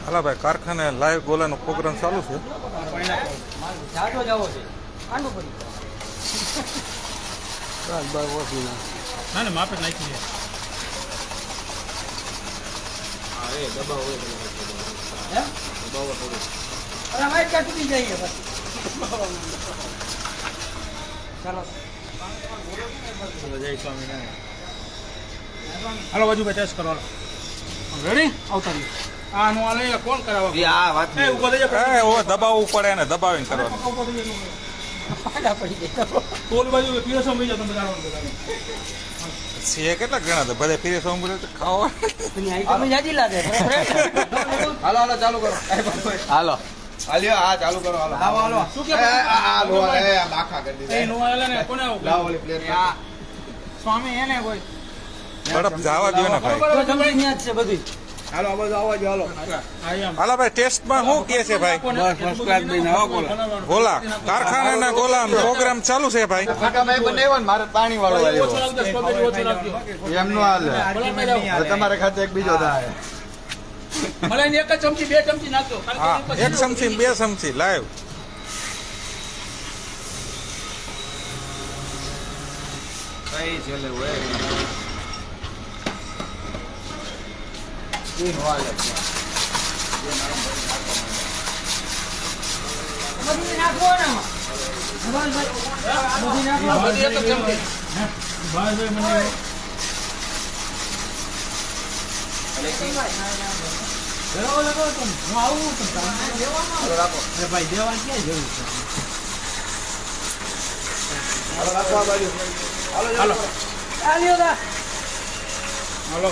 હાલા ભાઈ કારખાને live ગોલાનો programme ચાલુ છે. જાજો જાવો છે આંડું પડી ના ના માપે નાખી દે. હે અરે માઈક કા તૂટી જાય બસ ચાલો જય સ્વામિનારાયણ. હાલો બાજુ ભાઈ ટેસ્ટ કરો. રેડી આવતા રહ્યો. આ નો આલે કોણ કરાવવા? આ વાત એ ઉભો થઈ જા. એ ઓ દબાવવું પડે ને દબાવીને કરવાનું. પાડા પડી જાય ટોલ બાજુ પીરસો મઈ જાવ તમે જાણો. છે કેટલા ગણા છે બધે ફીરે સોમબુરે ખાવા. એની આઈટમ જાજી લાગે હાલો હાલો ચાલુ કરો. હાલો હાલ્યો હા ચાલુ કરો હાલો. લાવો હાલો. શું કે આ લો એ બાખા કરી એ દીધા. નો આલે ને કોને આવું? લાવો ઓલી પ્લેટ. સ્વામી એને કોઈ બરફ જવા દો ને ભાઈ. તો જમણી ન્યા જ છે બધી હાલો આ બધું આવવા જો હાલો. હાલા ભાઈ ટેસ્ટમાં શું કહે છે ભાઈ? ગોલા કારખાનાના ગોલા પ્રોગ્રામ ચાલુ છે ભાઈ. કાકાભાઈ બનાવ્યો ને મારે પાણી વાળો ઓછો આવ્યો. લાગતો સ્ટ્રોબેરી ઓછો લાગતો. એમનો હાલે. હવે તમારે ખાતે એક બીજો થાય. મને એક જ ચમચી બે ચમચી નાખજો. હા એક ચમચી ને બે ચમચી લાઈવ. કઈ છેલ્લે હોય બધી નાખો ને બધી નાખો બધી એક જ ચમચી. ભાઈ મને દેવા લાગો તો હું આવું તો હાલો રાખો. ભાઈ દેવા ક્યાં જરૂર છે? હાલો રાખો આ બાજુ. હાલો આલ્યો દા હાલો.